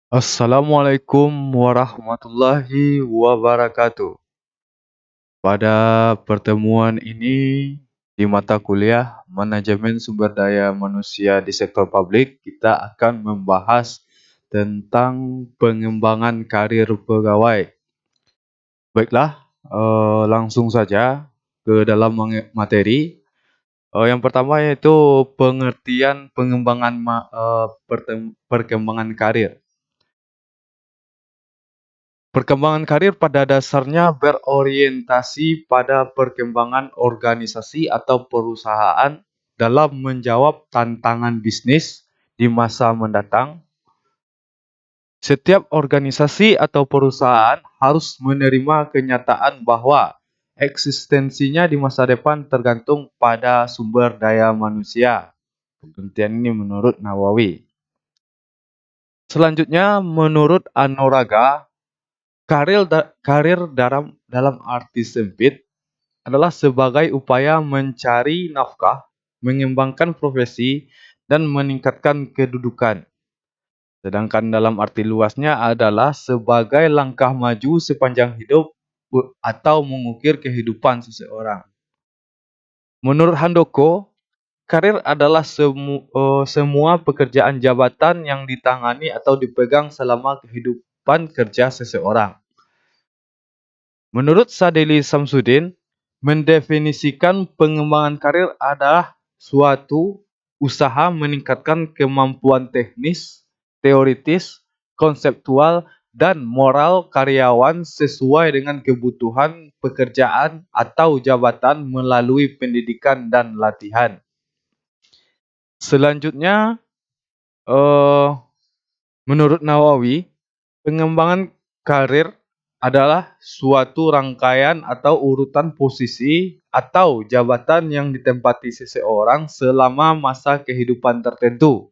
Assalamualaikum warahmatullahi wabarakatuh. Pada pertemuan ini, di mata kuliah Manajemen Sumber Daya Manusia di Sektor Publik, kita akan membahas tentang pengembangan karir pegawai. Baiklah, langsung saja ke dalam materi. Yang pertama yaitu pengertian pengembangan perkembangan karir. Perkembangan karir pada dasarnya berorientasi pada perkembangan organisasi atau perusahaan dalam menjawab tantangan bisnis di masa mendatang. Setiap organisasi atau perusahaan harus menerima kenyataan bahwa eksistensinya di masa depan tergantung pada sumber daya manusia. Pengertian ini menurut Nawawi. Selanjutnya, menurut Anoraga, karir dalam arti sempit adalah sebagai upaya mencari nafkah, mengembangkan profesi, dan meningkatkan kedudukan. Sedangkan dalam arti luasnya adalah sebagai langkah maju sepanjang hidup atau mengukir kehidupan seseorang. Menurut Handoko, karir adalah semua pekerjaan jabatan yang ditangani atau dipegang selama kehidupan kerja seseorang. Menurut Sadeli Samsudin, mendefinisikan pengembangan karir adalah suatu usaha meningkatkan kemampuan teknis, teoritis, konseptual, dan moral karyawan sesuai dengan kebutuhan pekerjaan atau jabatan melalui pendidikan dan latihan. Selanjutnya, eh, menurut Nawawi, pengembangan karir adalah suatu rangkaian atau urutan posisi atau jabatan yang ditempati seseorang selama masa kehidupan tertentu.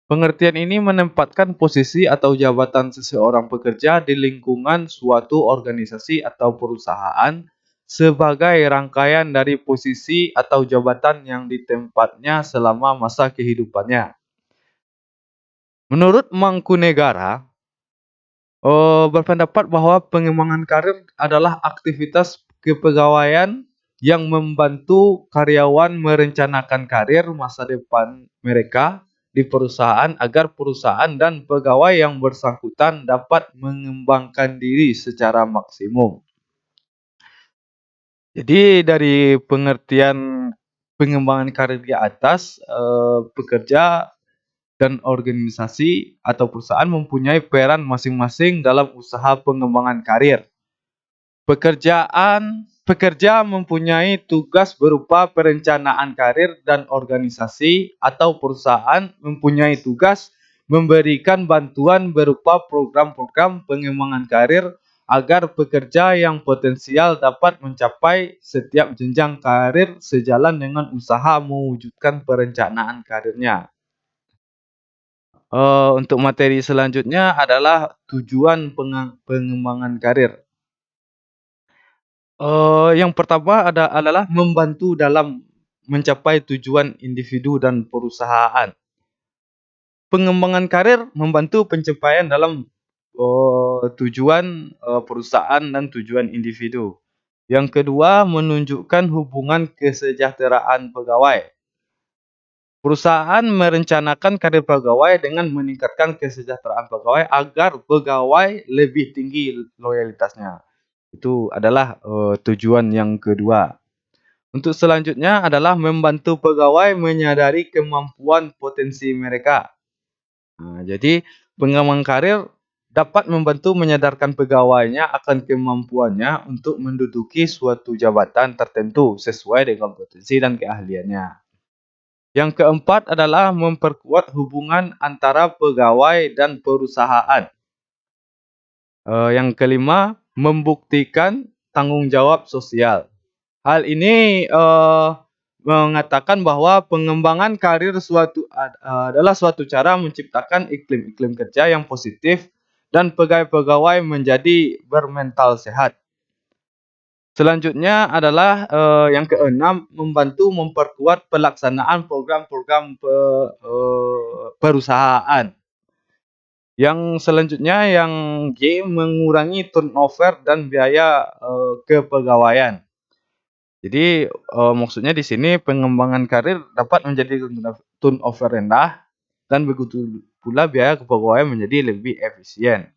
Pengertian ini menempatkan posisi atau jabatan seseorang pekerja di lingkungan suatu organisasi atau perusahaan sebagai rangkaian dari posisi atau jabatan yang ditempatnya selama masa kehidupannya. Menurut Mangkunegara, berpendapat bahwa pengembangan karir adalah aktivitas kepegawaian yang membantu karyawan merencanakan karir masa depan mereka di perusahaan agar perusahaan dan pegawai yang bersangkutan dapat mengembangkan diri secara maksimum. Jadi dari pengertian pengembangan karir di atas, pekerja dan organisasi atau perusahaan mempunyai peran masing-masing dalam usaha pengembangan karir. Pekerja mempunyai tugas berupa perencanaan karir dan organisasi atau perusahaan mempunyai tugas memberikan bantuan berupa program-program pengembangan karir agar pekerja yang potensial dapat mencapai setiap jenjang karir sejalan dengan usaha mewujudkan perencanaan karirnya. Untuk materi selanjutnya adalah tujuan pengembangan karir. Yang pertama adalah membantu dalam mencapai tujuan individu dan perusahaan. Pengembangan karir membantu pencapaian dalam tujuan perusahaan dan tujuan individu. Yang kedua, menunjukkan hubungan kesejahteraan pegawai. Perusahaan merencanakan karir pegawai dengan meningkatkan kesejahteraan pegawai agar pegawai lebih tinggi loyalitasnya. Itu adalah tujuan yang kedua. Untuk selanjutnya adalah membantu pegawai menyadari kemampuan potensi mereka. Jadi pengembangan karir dapat membantu menyadarkan pegawainya akan kemampuannya untuk menduduki suatu jabatan tertentu sesuai dengan potensi dan keahliannya. Yang keempat adalah memperkuat hubungan antara pegawai dan perusahaan. Yang kelima, membuktikan tanggung jawab sosial. Hal ini mengatakan bahwa pengembangan karir adalah suatu cara menciptakan iklim-iklim kerja yang positif dan pegawai-pegawai menjadi bermental sehat. Selanjutnya adalah yang keenam, membantu memperkuat pelaksanaan program-program perusahaan. Yang selanjutnya yang G, mengurangi turnover dan biaya kepegawaian. Jadi maksudnya di sini pengembangan karir dapat menjadi turnover rendah dan begitu pula biaya kepegawaian menjadi lebih efisien.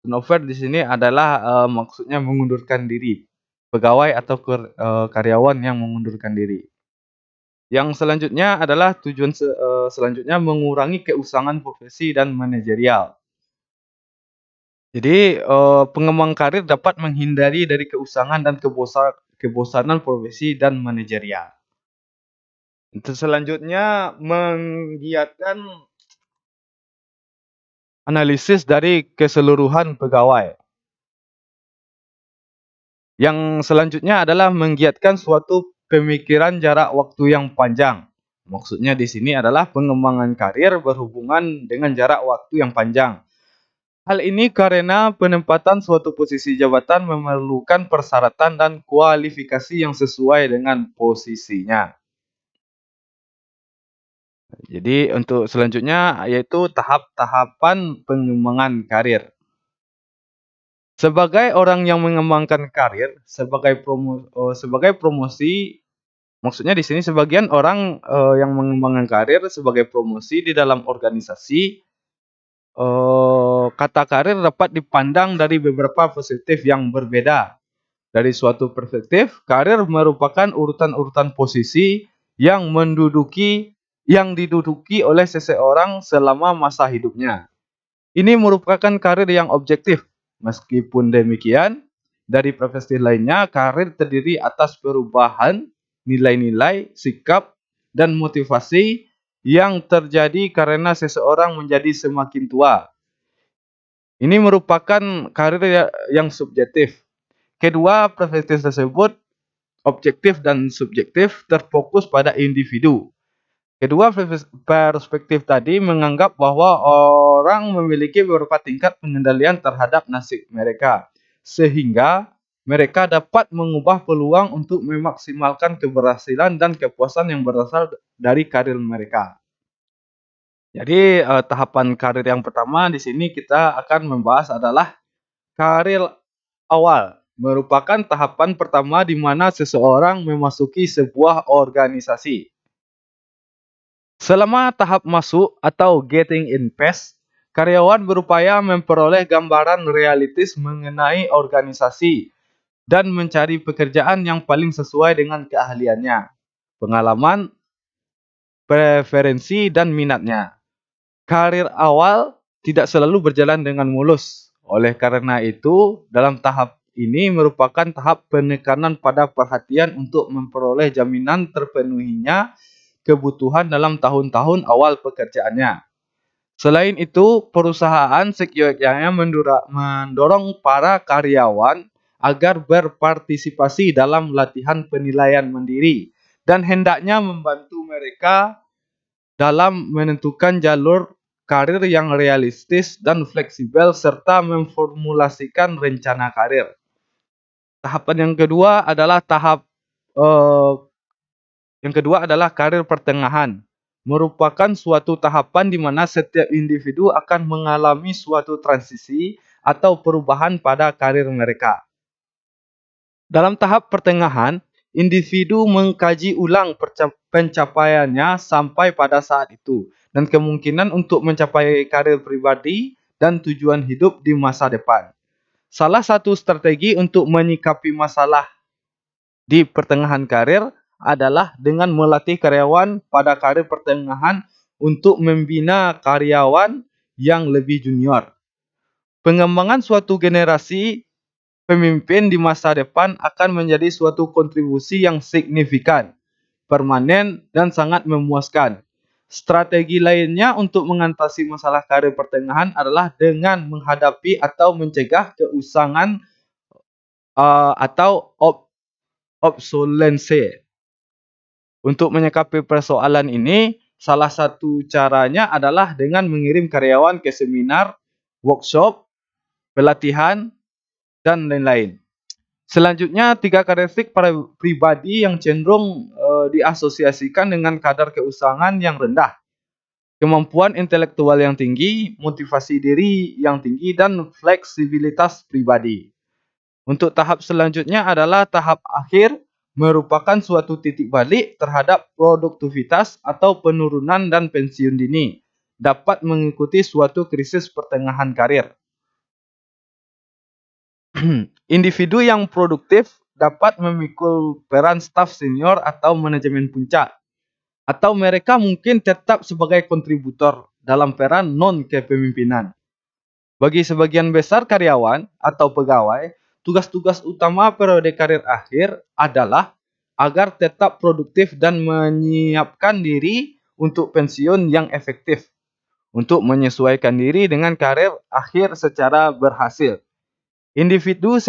Turnover di sini adalah maksudnya mengundurkan diri, pegawai atau karyawan yang mengundurkan diri. Yang selanjutnya adalah tujuan selanjutnya mengurangi keusangan profesi dan manajerial. Jadi pengembang karir dapat menghindari dari keusangan dan kebosanan profesi dan manajerial. Untuk selanjutnya menggiatkan analisis dari keseluruhan pegawai. Yang selanjutnya adalah menggiatkan suatu pemikiran jarak waktu yang panjang. Maksudnya di sini adalah pengembangan karir berhubungan dengan jarak waktu yang panjang. Hal ini karena penempatan suatu posisi jabatan memerlukan persyaratan dan kualifikasi yang sesuai dengan posisinya. Jadi untuk selanjutnya yaitu tahap-tahapan pengembangan karir. Sebagai orang yang mengembangkan karir, sebagai promosi, maksudnya di sini sebagian orang yang mengembangkan karir sebagai promosi di dalam organisasi, kata karir dapat dipandang dari beberapa perspektif yang berbeda. Dari suatu perspektif, karir merupakan urutan-urutan posisi yang diduduki oleh seseorang selama masa hidupnya. Ini merupakan karir yang objektif. Meskipun demikian, dari perspektif lainnya, karir terdiri atas perubahan nilai-nilai, sikap, dan motivasi yang terjadi karena seseorang menjadi semakin tua. Ini merupakan karir yang subjektif. Kedua perspektif tersebut, objektif dan subjektif, terfokus pada individu. Kedua perspektif tadi menganggap bahwa orang memiliki beberapa tingkat pengendalian terhadap nasib mereka, sehingga mereka dapat mengubah peluang untuk memaksimalkan keberhasilan dan kepuasan yang berasal dari karir mereka. Jadi tahapan karir yang pertama di sini kita akan membahas adalah karir awal. Merupakan tahapan pertama di mana seseorang memasuki sebuah organisasi. Selama tahap masuk atau getting in phase, karyawan berupaya memperoleh gambaran realistis mengenai organisasi dan mencari pekerjaan yang paling sesuai dengan keahliannya, pengalaman, preferensi, dan minatnya. Karir awal tidak selalu berjalan dengan mulus. Oleh karena itu, dalam tahap ini merupakan tahap penekanan pada perhatian untuk memperoleh jaminan terpenuhinya kebutuhan dalam tahun-tahun awal pekerjaannya. Selain itu, perusahaan seyogyanya mendorong para karyawan agar berpartisipasi dalam latihan penilaian mandiri dan hendaknya membantu mereka dalam menentukan jalur karir yang realistis dan fleksibel serta memformulasikan rencana karir. Tahapan eh, yang kedua adalah karir pertengahan. Merupakan suatu tahapan di mana setiap individu akan mengalami suatu transisi atau perubahan pada karir mereka. Dalam tahap pertengahan, individu mengkaji ulang pencapaiannya sampai pada saat itu dan kemungkinan untuk mencapai karir pribadi dan tujuan hidup di masa depan. Salah satu strategi untuk menyikapi masalah di pertengahan karir adalah dengan melatih karyawan pada karir pertengahan untuk membina karyawan yang lebih junior. Pengembangan suatu generasi pemimpin di masa depan akan menjadi suatu kontribusi yang signifikan, permanen, dan sangat memuaskan. Strategi lainnya untuk mengatasi masalah karir pertengahan adalah dengan menghadapi atau mencegah keusangan atau obsolescence. Untuk menyikapi persoalan ini, salah satu caranya adalah dengan mengirim karyawan ke seminar, workshop, pelatihan, dan lain-lain. Selanjutnya, tiga karakteristik pribadi yang cenderung diasosiasikan dengan kadar keusangan yang rendah. kemampuan intelektual yang tinggi, motivasi diri yang tinggi, dan fleksibilitas pribadi. Untuk tahap selanjutnya adalah tahap akhir, merupakan suatu titik balik terhadap produktivitas atau penurunan dan pensiun dini. Dapat mengikuti suatu krisis pertengahan karir. Individu yang produktif dapat memikul peran staf senior atau manajemen puncak, atau mereka mungkin tetap sebagai kontributor dalam peran non-kepemimpinan. Bagi sebagian besar karyawan atau pegawai, tugas-tugas utama periode karir akhir adalah agar tetap produktif dan menyiapkan diri untuk pensiun yang efektif, untuk menyesuaikan diri dengan karir akhir secara berhasil. Individu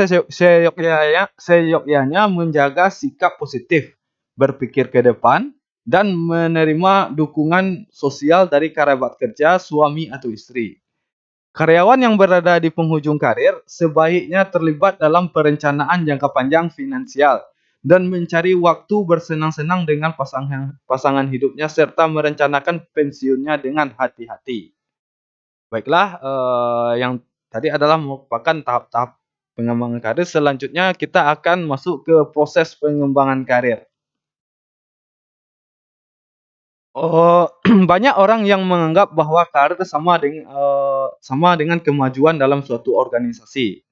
seyogyanya menjaga sikap positif, berpikir ke depan, dan menerima dukungan sosial dari kerabat kerja, suami atau istri. Karyawan yang berada di penghujung karir sebaiknya terlibat dalam perencanaan jangka panjang finansial dan mencari waktu bersenang-senang dengan pasangan hidupnya serta merencanakan pensiunnya dengan hati-hati. Baiklah, yang tadi adalah merupakan tahap-tahap pengembangan karir. Selanjutnya kita akan masuk ke proses pengembangan karir. Oh, banyak orang yang menganggap bahwa karir sama dengan kemajuan dalam suatu organisasi.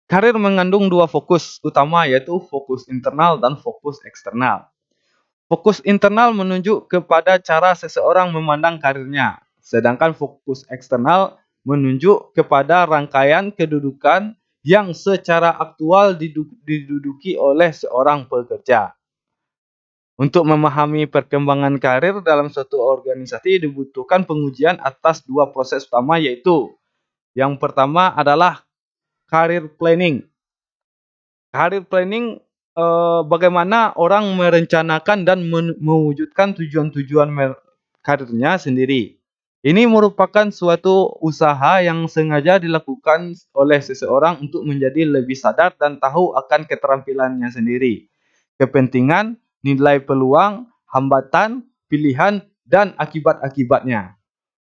Karir mengandung dua fokus utama, yaitu fokus internal dan fokus eksternal. Fokus internal menunjuk kepada cara seseorang memandang karirnya, sedangkan fokus eksternal menunjuk kepada rangkaian kedudukan yang secara aktual diduduki oleh seorang pekerja. Untuk memahami perkembangan karir dalam suatu organisasi dibutuhkan pengujian atas dua proses utama, yaitu yang pertama adalah career planning. Career planning bagaimana orang merencanakan dan mewujudkan tujuan-tujuan karirnya sendiri. Ini merupakan suatu usaha yang sengaja dilakukan oleh seseorang untuk menjadi lebih sadar dan tahu akan keterampilannya sendiri, kepentingan, nilai peluang, hambatan, pilihan, dan akibat-akibatnya.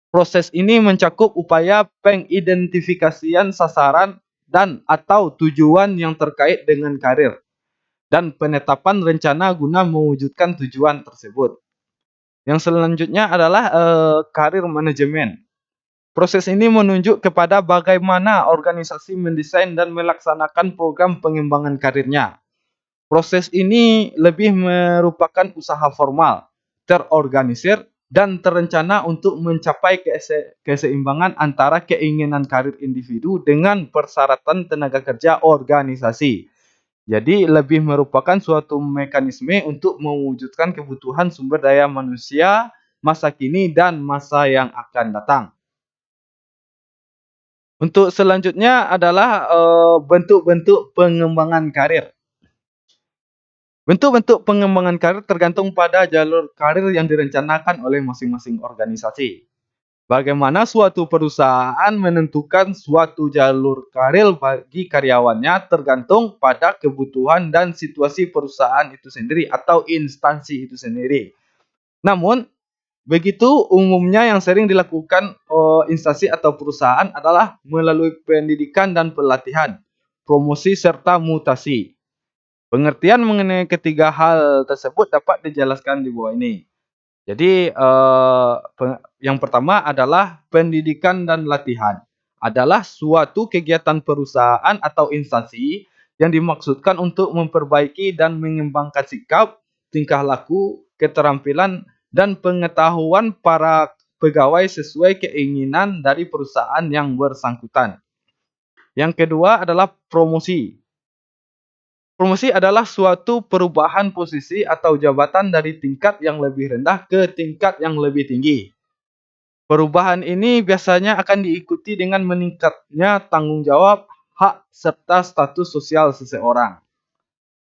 Proses ini mencakup upaya pengidentifikasian sasaran dan atau tujuan yang terkait dengan karir dan penetapan rencana guna mewujudkan tujuan tersebut. Yang selanjutnya adalah karir manajemen. Proses ini menunjuk kepada bagaimana organisasi mendesain dan melaksanakan program pengembangan karirnya. Proses ini lebih merupakan usaha formal, terorganisir, dan terencana untuk mencapai keseimbangan antara keinginan karir individu dengan persyaratan tenaga kerja organisasi. Jadi lebih merupakan suatu mekanisme untuk mewujudkan kebutuhan sumber daya manusia masa kini dan masa yang akan datang. Untuk selanjutnya adalah bentuk-bentuk pengembangan karir. Bentuk-bentuk pengembangan karir tergantung pada jalur karir yang direncanakan oleh masing-masing organisasi. Bagaimana suatu perusahaan menentukan suatu jalur karir bagi karyawannya tergantung pada kebutuhan dan situasi perusahaan itu sendiri atau instansi itu sendiri. Namun, begitu umumnya yang sering dilakukan instansi atau perusahaan adalah melalui pendidikan dan pelatihan, promosi serta mutasi. Pengertian mengenai ketiga hal tersebut dapat dijelaskan di bawah ini. Jadi yang pertama adalah pendidikan dan latihan. Adalah suatu kegiatan perusahaan atau instansi yang dimaksudkan untuk memperbaiki dan mengembangkan sikap, tingkah laku, keterampilan, dan pengetahuan para pegawai sesuai keinginan dari perusahaan yang bersangkutan. Yang kedua adalah promosi. Promosi adalah suatu perubahan posisi atau jabatan dari tingkat yang lebih rendah ke tingkat yang lebih tinggi. Perubahan ini biasanya akan diikuti dengan meningkatnya tanggung jawab, hak, serta status sosial seseorang.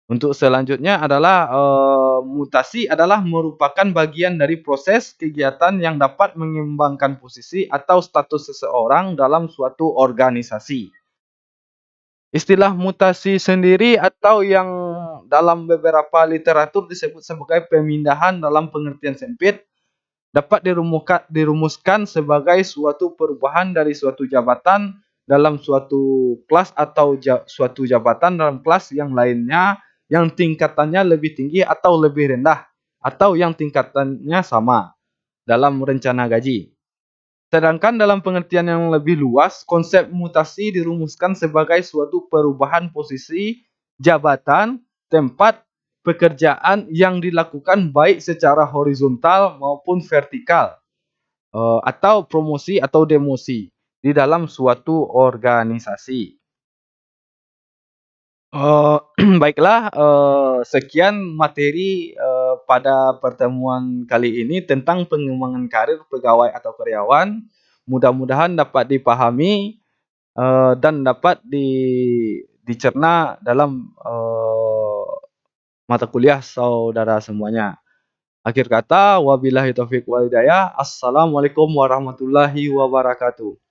Untuk selanjutnya adalah mutasi adalah merupakan bagian dari proses kegiatan yang dapat mengembangkan posisi atau status seseorang dalam suatu organisasi. Istilah mutasi sendiri atau yang dalam beberapa literatur disebut sebagai pemindahan dalam pengertian sempit dapat dirumuskan sebagai suatu perubahan dari suatu jabatan dalam suatu kelas atau suatu jabatan dalam kelas yang lainnya yang tingkatannya lebih tinggi atau lebih rendah atau yang tingkatannya sama dalam rencana gaji. Sedangkan dalam pengertian yang lebih luas, konsep mutasi dirumuskan sebagai suatu perubahan posisi, jabatan, tempat, pekerjaan yang dilakukan baik secara horizontal maupun vertikal, atau promosi atau demosi di dalam suatu organisasi. Eh, Baiklah, sekian materi pada pertemuan kali ini tentang pengembangan karir pegawai atau karyawan. Mudah-mudahan dapat dipahami dan dapat dicerna dalam mata kuliah saudara semuanya. Akhir kata, wabillahi taufiq wal hidayah. Assalamualaikum warahmatullahi wabarakatuh.